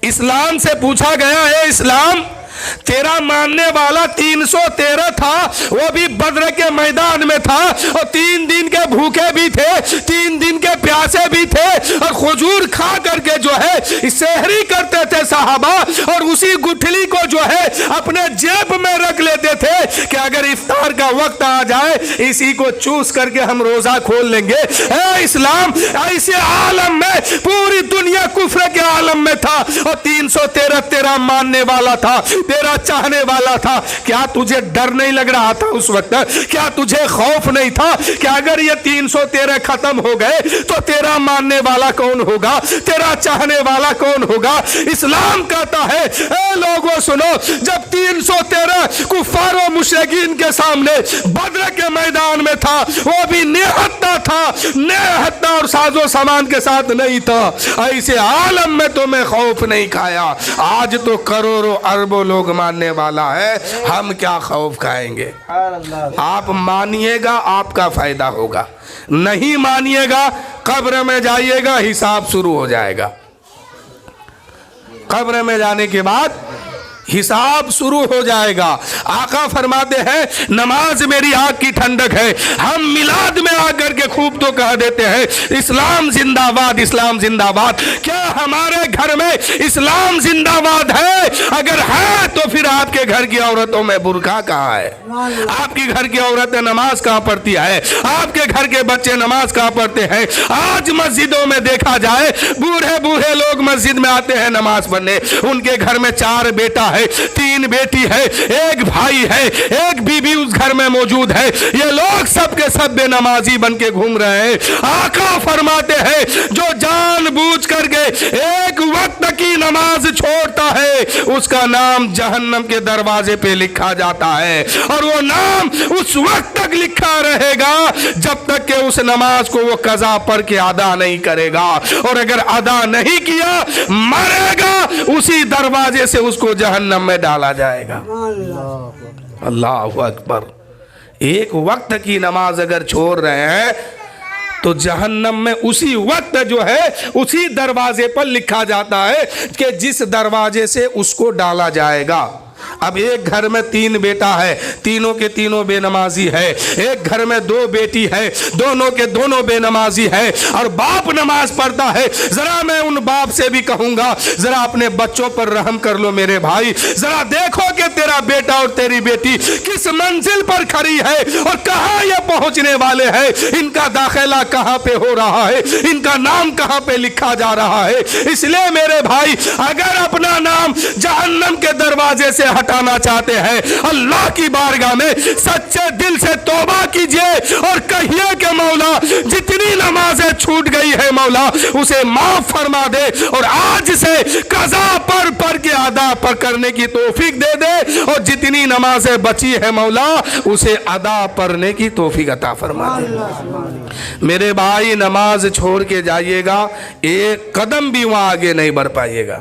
اسلام سے پوچھا گیا ہے اسلام تیرا ماننے والا 313 تھا, وہ بھی بدر کے میدان میں تھا, اور 3 دن کے بھوکے بھی تھے, 3 دن کے پیاسے بھی تھے, اور کھجور کھا کر کے جو ہے سحری کرتے تھے صحابہ, اور اسی گٹھلی کو جو ہے اپنے جیب میں رکھ لیتے تھے کہ اگر افطار کا وقت آ جائے اسی کو چوس کر کے ہم روزہ کھول لیں گے. اے اسلام ایسے عالم میں, پوری دنیا کفر کے عالم میں تھا, اور 313 تیرا ماننے والا تھا, تیرا چاہنے والا تھا. کیا تجھے ڈر نہیں لگ رہا تھا اس وقت؟ کیا تجھے خوف نہیں تھا کہ اگر یہ 313 ختم ہو گئے تو تیرا ماننے والا کون ہوگا, تیرا چاہنے والا کون ہوگا؟ اسلام کہتا ہے اے لوگوں سنو, جب 313 کفار و مشرکین کے سامنے بدر کے میدان میں تھا, وہ بھی نہتہ تھا, نہتہ اور ساز و سامان کے ساتھ نہیں تھا, ایسے عالم میں تمہیں خوف نہیں کھایا. آج تو کروڑوں اربوں لوگ ماننے والا ہے, ہم کیا خوف کھائیں گے؟ آپ مانیے گا آپ کا فائدہ ہوگا, نہیں مانیے گا قبر میں جائیے گا حساب شروع ہو جائے گا. قبر میں جانے کے بعد حساب شروع ہو جائے گا. آقا فرماتے ہیں نماز میری آنکھ کی ٹھنڈک ہے. ہم میلاد میں آ کر کے خوب تو کہہ دیتے ہیں اسلام زندہ باد, اسلام زندہ باد. کیا ہمارے گھر میں اسلام زندہ باد ہے؟ اگر ہے تو پھر آپ کے گھر کی عورتوں میں برقع کہاں ہے؟ آپ کی گھر کی عورتیں نماز کہاں پڑھتی ہے؟ آپ کے گھر کے بچے نماز کہاں پڑھتے ہیں؟ آج مسجدوں میں دیکھا جائے بوڑھے بوڑھے لوگ مسجد میں آتے ہیں نماز پڑھنے, ان کے گھر میں 4 بیٹا ہے, 3 بیٹی ہے, 1 بھائی ہے, 1 بیوی اس گھر میں موجود ہے, یہ لوگ سب کے سب بے نمازی بن کے گھوم رہے ہیں. آقا فرماتے ہیں جو جان بوجھ کر کے ایک وقت کی نماز چھوڑتا ہے اس کا نام جہنم کے دروازے پہ لکھا جاتا ہے, اور وہ نام اس وقت تک لکھا رہے گا جب تک کہ اس نماز کو وہ قضا پڑھ کے ادا نہیں کرے گا, اور اگر ادا نہیں کیا مرے گا اسی دروازے سے اس کو جہنم میں ڈالا جائے گا. اللہ اکبر. ایک وقت کی نماز اگر چھوڑ رہے ہیں تو جہنم میں اسی وقت جو ہے اسی دروازے پر لکھا جاتا ہے کہ جس دروازے سے اس کو ڈالا جائے گا. اب ایک گھر میں 3 بیٹا ہے, تینوں کے تینوں بے نمازی ہے, ایک گھر میں 2 بیٹی ہے, دونوں کے دونوں بے نمازی ہے, اور باپ نماز پڑھتا ہے. ذرا میں ان باپ سے بھی کہوں گا ذرا اپنے بچوں پر رحم کر لو میرے بھائی, ذرا دیکھو کہ تیرا بیٹا اور تیری بیٹی کس منزل پر کھڑی ہے اور کہاں یہ پہنچنے والے ہیں, ان کا داخلہ کہاں پہ ہو رہا ہے, ان کا نام کہاں پہ لکھا جا رہا ہے. اس لیے میرے بھائی اگر اپنا نام جہنم کے دروازے سے ہٹانا چاہتے ہیں اللہ کی بارگاہ میں سچے دل سے توبہ کیجئے اور کہیے کہ مولا جتنی نمازیں چھوٹ گئی ہے مولا اسے معاف فرما دے, اور آج سے قضا پڑھ کے ادا کرنے کی توفیق دے دے, اور جتنی نمازیں بچی ہے مولا اسے ادا پڑھنے کی توفیق عطا فرما دے. میرے بھائی نماز چھوڑ کے جائیے گا, ایک قدم بھی وہاں آگے نہیں بڑھ پائیے گا.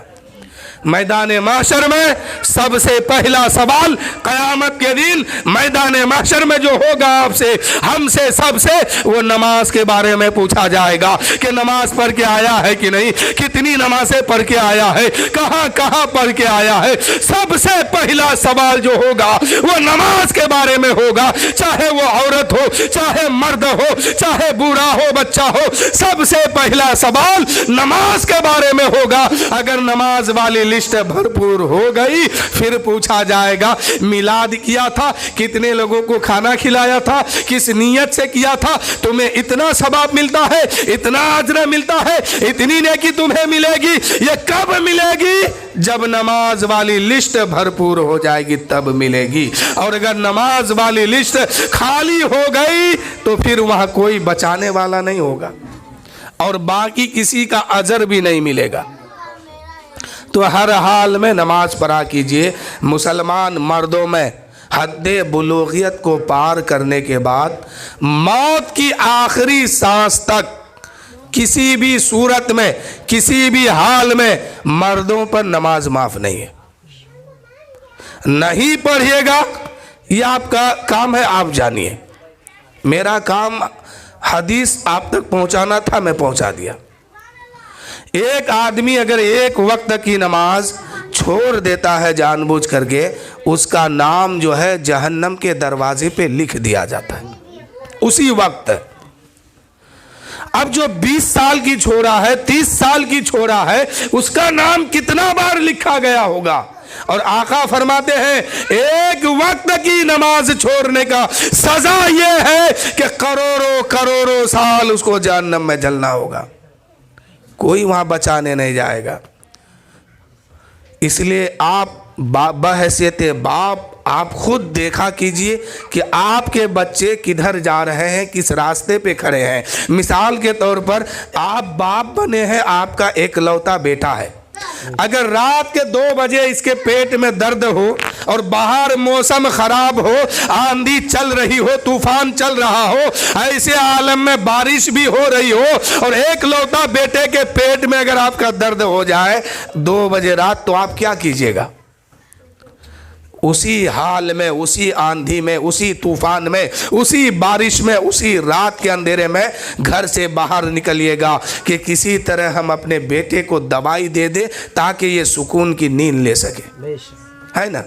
میدان محشر میں سب سے پہلا سوال قیامت کے دن میدان محشر میں جو ہوگا آپ سے, ہم سے, سب سے, وہ نماز کے بارے میں پوچھا جائے گا کہ نماز پڑھ کے آیا ہے کہ نہیں, کتنی نمازیں پڑھ کے آیا ہے, کہاں کہاں پڑھ کے آیا ہے. سب سے پہلا سوال جو ہوگا وہ نماز کے بارے میں ہوگا, چاہے وہ عورت ہو, چاہے مرد ہو, چاہے بوڑھا ہو, بچہ ہو, سب سے پہلا سوال نماز کے بارے میں ہوگا. اگر نماز والی لسٹ بھرپور ہو گئی پھر پوچھا جائے گا میلاد کیا تھا, کتنے لوگوں کو کھانا کھلایا تھا, کس نیت سے کیا تھا, تمہیں اتنا ثواب ملتا ہے, اتنا اجر ملتا ہے, اتنی نیکی تمہیں ملے گی. یہ کب ملے گی؟ جب نماز والی لسٹ بھرپور ہو جائے گی تب ملے گی. اور اگر نماز والی لسٹ خالی ہو گئی تو پھر وہاں کوئی بچانے والا نہیں ہوگا اور باقی کسی کا اجر بھی نہیں ملے گا. تو ہر حال میں نماز پڑھا کیجئے. مسلمان مردوں میں حد بلوغیت کو پار کرنے کے بعد موت کی آخری سانس تک کسی بھی صورت میں, کسی بھی حال میں مردوں پر نماز معاف نہیں ہے. نہیں پڑھیے گا, یہ آپ کا کام ہے, آپ جانیے. میرا کام حدیث آپ تک پہنچانا تھا, میں پہنچا دیا. एक आदमी अगर एक वक्त की नमाज छोड़ देता है जानबूझ करके, उसका नाम जो है जहन्नम के दरवाजे पे लिख दिया जाता है उसी वक्त। अब जो 20 साल की छोरा है, 30 साल की छोरा है, उसका नाम कितना बार लिखा गया होगा। और आका फरमाते हैं एक वक्त की नमाज छोड़ने का सजा यह है कि करोड़ों करोड़ों साल उसको जहन्नम में जलना होगा, कोई वहां बचाने नहीं जाएगा। इसलिए आप बहैसियत बाप आप खुद देखा कीजिए कि आपके बच्चे किधर जा रहे हैं, किस रास्ते पे खड़े हैं। मिसाल के तौर पर आप बाप बने हैं, आपका एकलौता बेटा है, अगर रात के 2 बजे इसके पेट में दर्द हो और बाहर मौसम खराब हो, आंधी चल रही हो, तूफान चल रहा हो, ऐसे आलम में बारिश भी हो रही हो और एकलौता बेटे के पेट में अगर आपका दर्द हो जाए 2 बजे रात, तो आप क्या कीजिएगा? उसी हाल में, उसी आंधी में, उसी तूफान में, उसी बारिश में, उसी रात के अंधेरे में घर से बाहर निकलिएगा कि किसी तरह हम अपने बेटे को दवाई दे दे ताकि ये सुकून की नींद ले सके, है ना।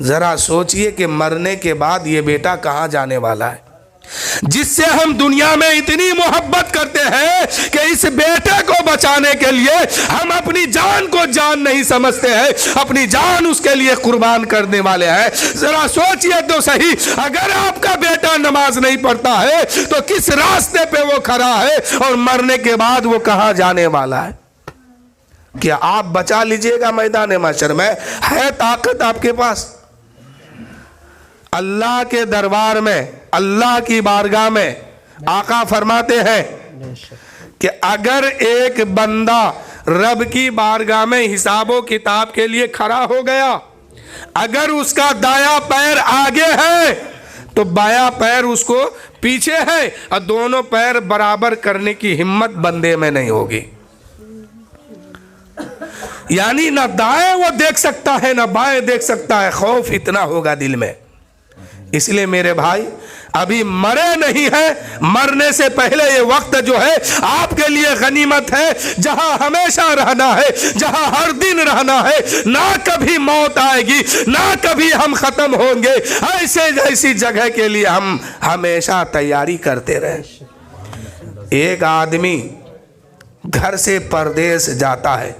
जरा सोचिए कि मरने के बाद ये बेटा कहाँ जाने वाला है, जिससे हम दुनिया में इतनी मोहब्बत करते हैं कि इस बेटे को बचाने के लिए हम अपनी जान को जान नहीं समझते हैं, अपनी जान उसके लिए कुर्बान करने वाले हैं। जरा सोचिए तो सही, अगर आपका बेटा नमाज नहीं पढ़ता है तो किस रास्ते पे वो खड़ा है और मरने के बाद वो कहां जाने वाला है। क्या आप बचा लीजिएगा मैदान महशर में? है ताकत आपके पास? अल्लाह के दरबार में, अल्लाह की बारगाह में आका फरमाते हैं कि अगर एक बंदा रब की बारगाह में हिसाबो किताब के लिए खड़ा हो गया, अगर उसका दाया पैर आगे है तो बाया पैर उसको पीछे है और दोनों पैर बराबर करने की हिम्मत बंदे में नहीं होगी। यानी ना दाएं वो देख सकता है ना बाएं देख सकता है, खौफ इतना होगा दिल में। इसलिए मेरे भाई अभी मरे नहीं है, मरने से पहले ये वक्त जो है आपके लिए गनीमत है, जहां हमेशा रहना है, जहां हर दिन रहना है, ना कभी मौत आएगी, ना कभी हम खत्म होंगे। ऐसे ऐसी जगह के लिए हम हमेशा तैयारी करते रहे। एक आदमी घर से परदेश जाता है,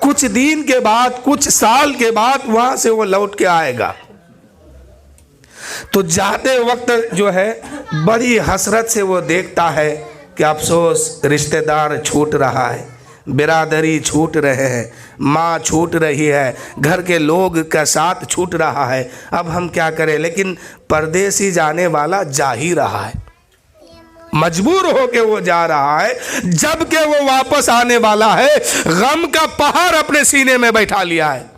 कुछ दिन के बाद, कुछ साल के बाद वहां से वो लौट के आएगा, तो जाते वक्त जो है बड़ी हसरत से वो देखता है कि अफसोस रिश्तेदार छूट रहा है, बिरादरी छूट रहे हैं, माँ छूट रही है, घर के लोग का साथ छूट रहा है, अब हम क्या करें। लेकिन परदेसी जाने वाला जा ही रहा है, मजबूर होके वो जा रहा है, जबकि वो वापस आने वाला है, गम का पहाड़ अपने सीने में बैठा लिया है।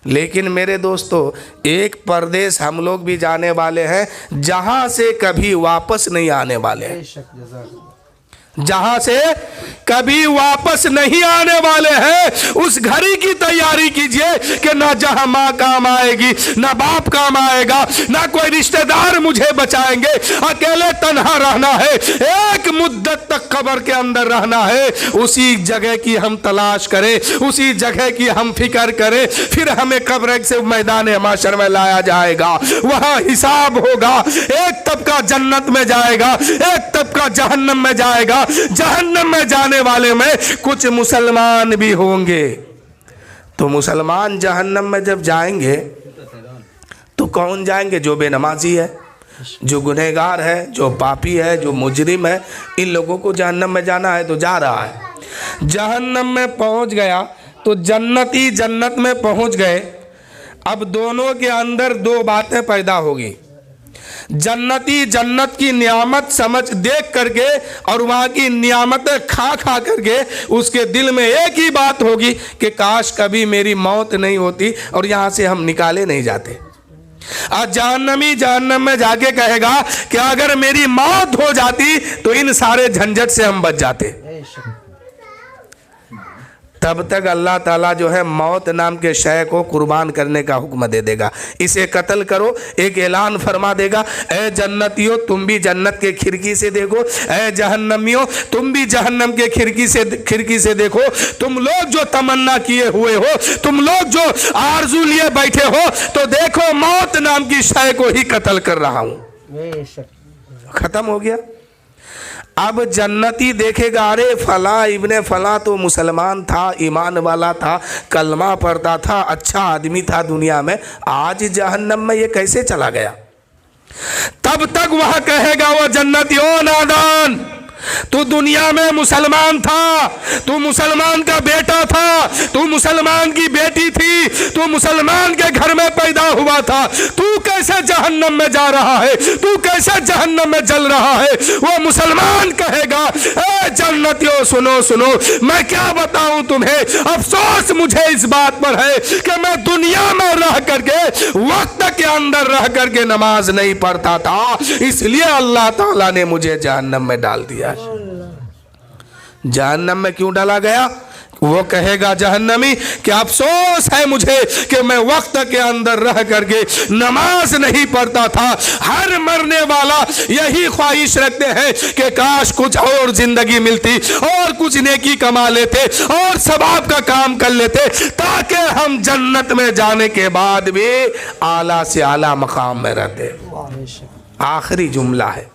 लेकिन मेरे दोस्तों, एक परदेश हम लोग भी जाने वाले हैं जहां से कभी वापस नहीं आने वाले हैं, जहां से कभी वापस नहीं आने वाले हैं। उस घड़ी की तैयारी कीजिए कि ना जहां माँ काम आएगी, ना बाप काम आएगा, ना कोई रिश्तेदार मुझे बचाएंगे, अकेले तन्हा रहना है, एक मुद्दत तक कब्र के अंदर रहना है। उसी जगह की हम तलाश करें, उसी जगह की हम फिक्र करें, फिर हमें कब्र से मैदान महशर में लाया जाएगा, वहां हिसाब होगा। एक तबका जन्नत में जाएगा, एक तबका जहन्नम में जाएगा। जहन्नम में जाने वाले में कुछ मुसलमान भी होंगे। तो मुसलमान जहन्नम में जब जाएंगे तो कौन जाएंगे? जो बेनमाजी है, जो गुनहगार है, जो पापी है, जो मुजरिम है, इन लोगों को जहन्नम में जाना है तो जा रहा है। जहन्नम में पहुंच गया तो जन्नती जन्नत में पहुंच गए। अब दोनों के अंदर 2 बातें पैदा होगी। जन्नती जन्नत की नियामत समझ देख करके और वहाँ की नियामतें खा खा करके उसके दिल में एक ही बात होगी कि काश कभी मेरी मौत नहीं होती और यहाँ से हम निकाले नहीं जाते। आज जहन्नमी जहन्नम में जाके कहेगा कि अगर मेरी मौत हो जाती तो इन सारे झंझट से हम बच जाते। तब तक अल्लाह ताला जो है मौत नाम के शय को कुर्बान करने का हुक्म दे देगा, इसे कत्ल करो। एक ऐलान फरमा देगा, ए जन्नतियों तुम भी जन्नत के खिड़की से देखो, ए जहन्नमियों तुम भी जहन्नम के खिड़की से देखो। तुम लोग जो तमन्ना किए हुए हो, तुम लोग जो आरजू लिए बैठे हो, तो देखो मौत नाम की शय को ही कत्ल कर रहा हूं। खत्म हो गया। अब जन्नती देखेगा, अरे फला इब्ने फला तो मुसलमान था, ईमान वाला था, कलमा पढ़ता था, अच्छा आदमी था दुनिया में, आज जहन्नम में ये कैसे चला गया। तब तक वह कहेगा वो जन्नती, ओ नादान तू दुनिया में मुसलमान था, तू मुसलमान का बेटा था, तू मुसलमान की बेटी थी, तू मुसलमान के घर में पैदा हुआ था, तू कैसे जहन्नम में जा रहा है, तू कैसे जहन्नम में जल रहा है। वो मुसलमान कहेगा, ए जन्नतियों सुनो सुनो, मैं क्या बताऊं तुम्हें, अफसोस मुझे इस बात पर है कि मैं दुनिया में रह करके, वक्त के अंदर रह करके नमाज नहीं पढ़ता था, इसलिए अल्लाह ताला ने मुझे जहन्नम में डाल दिया। जहन्नम में क्यों डाला गया। वो कहेगा जहन्नमी कि अफसोस है मुझे कि मैं वक्त के अंदर रह करके नमाज नहीं पढ़ता था। हर मरने वाला यही ख्वाहिश रखते हैं कि काश कुछ और जिंदगी मिलती और कुछ नेकी कमा लेते और सवाब का काम कर लेते, ताकि हम जन्नत में जाने के बाद भी आला से आला मकाम में रहते। आखिरी जुमला है।